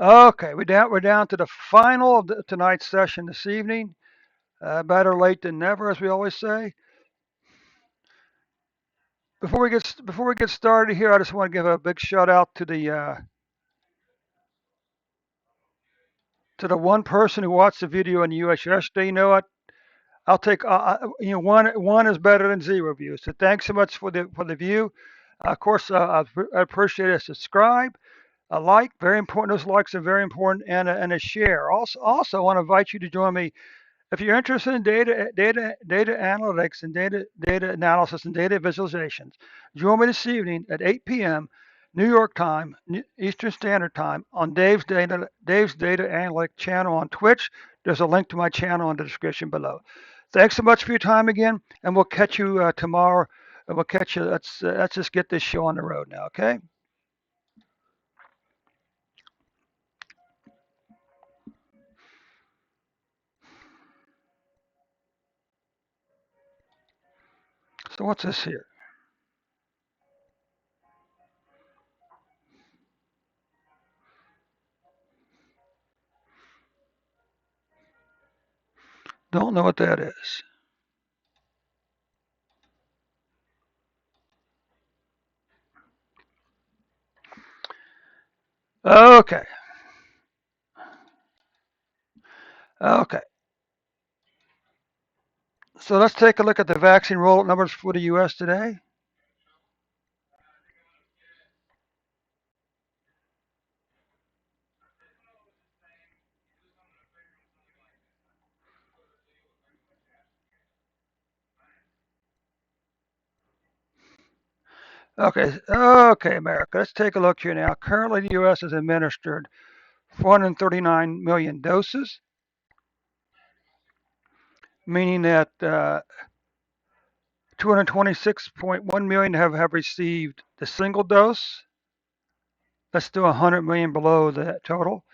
Okay, we're down to the final of tonight's session this evening. Better late than never, as we always say. Before we get started here, I just want to give a big shout out to the one person who watched the video in the U.S. yesterday. You know what? I'll take one is better than zero views. So thanks so much for the view. Of course, I appreciate a subscribe, a like, very important. Those likes are very important, and a share. Also, I want to invite you to join me if you're interested in data analytics and data analysis and data visualizations. Join me this evening at 8 p.m. New York time, Eastern Standard Time on Dave's Data Analytic channel on Twitch. There's a link to my channel in the description below. Thanks so much for your time again, and we'll catch you tomorrow. And we'll catch you. Let's just get this show on the road now, okay? So what's this here? Don't know what that is. Okay, okay. So let's take a look at the vaccine rollout numbers for the U.S. today. Okay, America. Let's take a look here now. Currently, the U.S. has administered 439 million doses, meaning that 226.1 million have received the single dose. That's still 100 million below the total.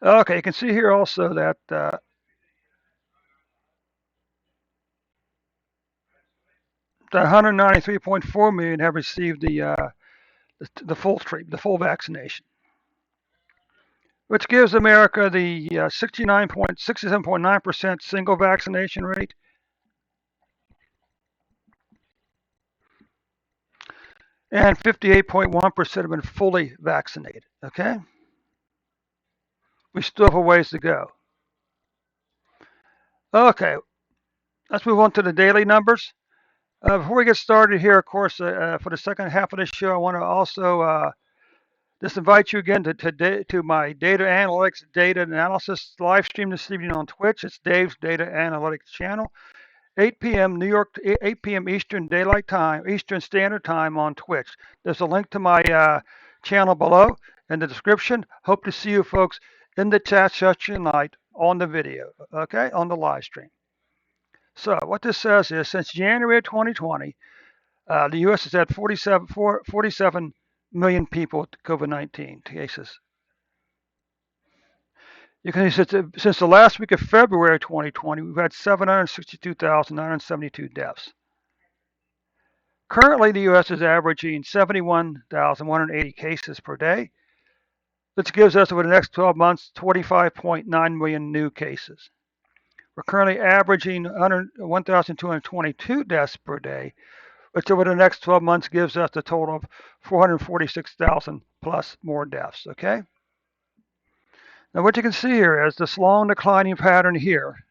Okay, you can see here also that the 193.4 million have received the full treatment, the full vaccination, which gives America the 67.9% single vaccination rate and 58.1% have been fully vaccinated. Okay, we still have a ways to go. Okay, let's move on to the daily numbers. Before we get started here, of course, for the second half of this show, I want to also just invite you again to my data analytics, data analysis live stream this evening on Twitch. It's Dave's Data Analytics channel. 8 p.m. New York, 8 p.m. Eastern Daylight Time, Eastern Standard Time on Twitch. There's a link to my channel below in the description. Hope to see you folks in the chat session tonight on the video, okay, on the live stream. So what this says is since January of 2020, the U.S. has had 47 million people with COVID-19 cases. You can see since the last week of February 2020, we've had 762,972 deaths. Currently, the U.S. is averaging 71,180 cases per day. This gives us over the next 12 months 25.9 million new cases. We're currently averaging 1,222 deaths per day, which over the next 12 months gives us a total of 446,000 plus more deaths. Okay. Now, what you can see here is this long declining pattern here.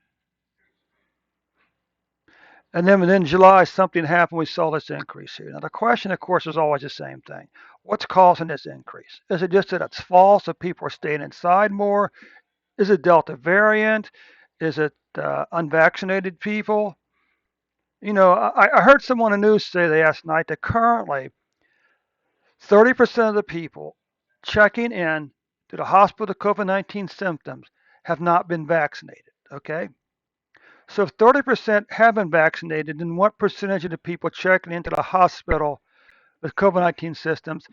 And then within July, something happened. We saw this increase here. Now, the question, of course, is always the same thing. What's causing this increase? Is it just that it's false, that people are staying inside more? Is it Delta variant? Is it unvaccinated people? I heard someone on the news say last night that currently 30% of the people checking in to the hospital with COVID-19 symptoms have not been vaccinated. Okay. So if 30% have been vaccinated, then what percentage of the people checking into the hospital with COVID-19 symptoms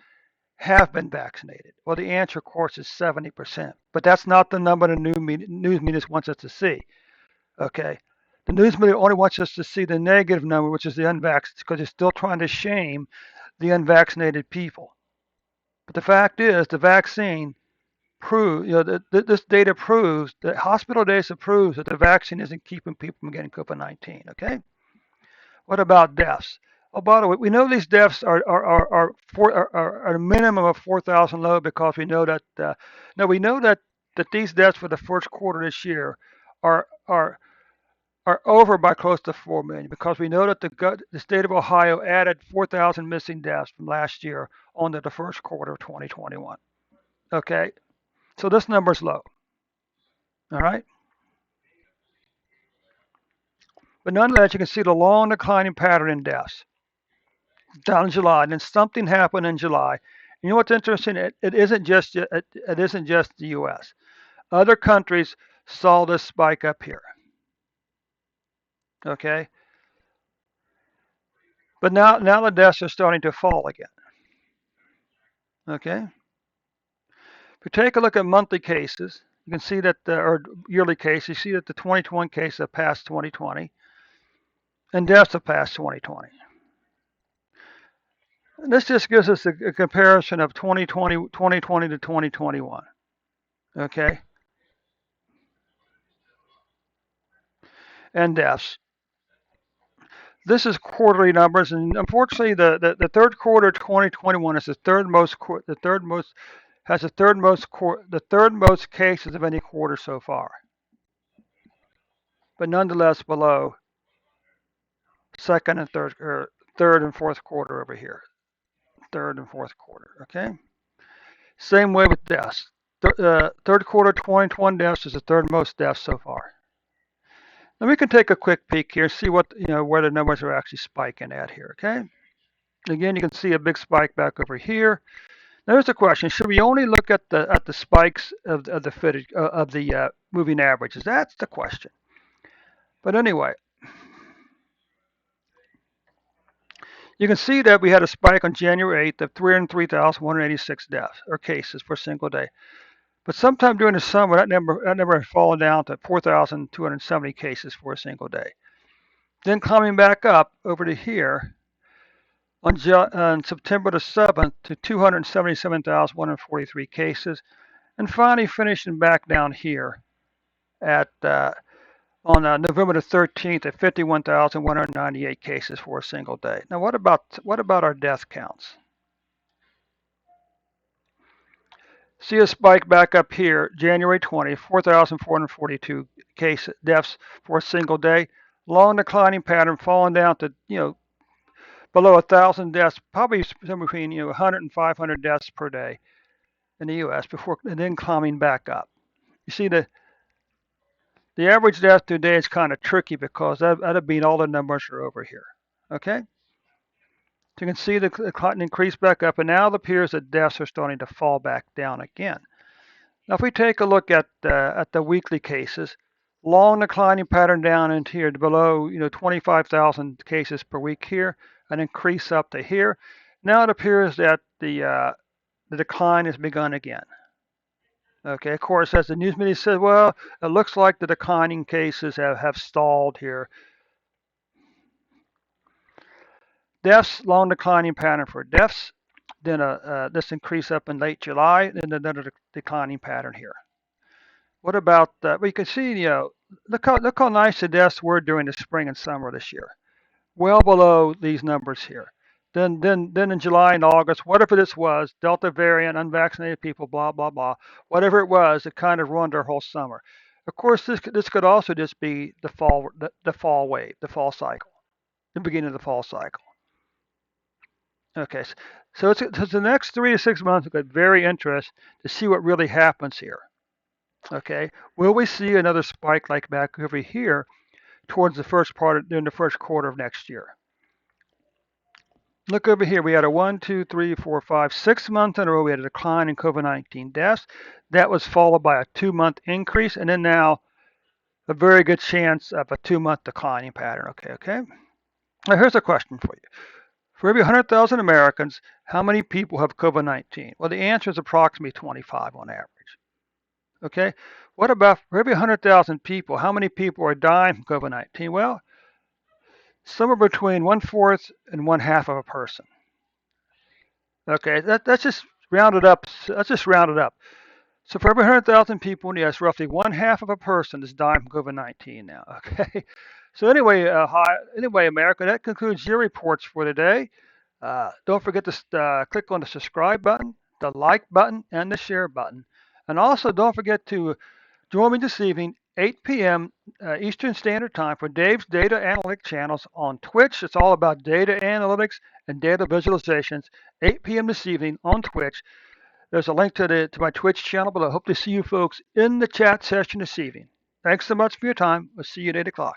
have been vaccinated? Well, the answer, of course, is 70%. But that's not the number the news media wants us to see. Okay. The news media only wants us to see the negative number, which is the unvaccinated, because they're still trying to shame the unvaccinated people. But the fact is, the vaccine proves, this data proves, that hospital data proves that the vaccine isn't keeping people from getting COVID-19. Okay. What about deaths? Oh, by the way, we know these deaths are a minimum of 4,000 low because we know that. No, we know that these deaths for the first quarter this year are are are over by close to 4 million because we know that the state of Ohio added 4,000 missing deaths from last year onto the first quarter of 2021. Okay, so this number is low. All right, but nonetheless, you can see the long declining pattern in deaths down in July, and then something happened in July. You know what's interesting? It isn't just the U.S. Other countries saw this spike up here. Okay, but now the deaths are starting to fall again. Okay, if you take a look at monthly cases, you can see that or yearly cases, you see that the 2021 cases have passed 2020, and deaths have passed 2020. And this just gives us a comparison of 2020 to 2021. Okay, and deaths. This is quarterly numbers, and unfortunately, the third quarter of 2021 is the third most has the third most cases of any quarter so far, but nonetheless below second and third and fourth quarter over here, third and fourth quarter. Okay, same way with deaths. Third quarter 2021 deaths is the third most deaths so far. Now we can take a quick peek here, see what where the numbers are actually spiking at here. Okay, again you can see a big spike back over here. There's the question: should we only look at the spikes of the footage of the moving averages? That's the question. But anyway, you can see that we had a spike on January 8th of 303,186 deaths or cases for a single day. But sometime during the summer, that number had fallen down to 4,270 cases for a single day. Then climbing back up over to here on September the 7th to 277,143 cases, and finally finishing back down here at on November the 13th at 51,198 cases for a single day. Now, what about our death counts? See a spike back up here, January 20th, 4,442 deaths for a single day. Long declining pattern, falling down to below 1,000 deaths, probably somewhere between 100 and 500 deaths per day in the U.S. and then climbing back up. You see the average death today is kind of tricky because that'd mean all the numbers are over here. Okay, so you can see the increase back up, and now it appears that deaths are starting to fall back down again. Now, if we take a look at the weekly cases, long declining pattern down into here below 25,000 cases per week here, an increase up to here. Now it appears that the decline has begun again. Okay, of course, as the news media says, well, it looks like the declining cases have stalled here. Deaths, long declining pattern for deaths. Then this increase up in late July, then another declining pattern here. What about well, you can see, look how nice the deaths were during the spring and summer this year. Well below these numbers here. Then in July and August, whatever this was, Delta variant, unvaccinated people, blah blah blah, whatever it was, it kind of ruined our whole summer. Of course, this could also just be the fall wave, the fall cycle, the beginning of the fall cycle. Okay, so the next 3 to 6 months will get very interesting to see what really happens here. Okay, will we see another spike like back over here towards during the first quarter of next year? Look over here. We had a 1, 2, 3, 4, 5, 6 months in a row. We had a decline in COVID-19 deaths. That was followed by a 2-month increase, and then now a very good chance of a 2-month declining pattern. Okay. Now here's a question for you. For every 100,000 Americans, how many people have COVID-19? Well, the answer is approximately 25 on average. Okay. What about for every 100,000 people, how many people are dying from COVID-19? Well, somewhere between one fourth and one half of a person. Okay, that's just rounded up. Let's just round it up. So for every 100,000 people, yes, roughly one half of a person is dying from COVID-19 now. Okay. So anyway, anyway, America, that concludes your reports for today. Don't forget to click on the subscribe button, the like button, and the share button. And also, don't forget to join me this evening, 8 p.m. Eastern Standard Time for Dave's Data Analytic channels on Twitch. It's all about data analytics and data visualizations. 8 p.m. this evening on Twitch. There's a link to my Twitch channel, but I hope to see you folks in the chat session this evening. Thanks so much for your time. We'll see you at 8 o'clock.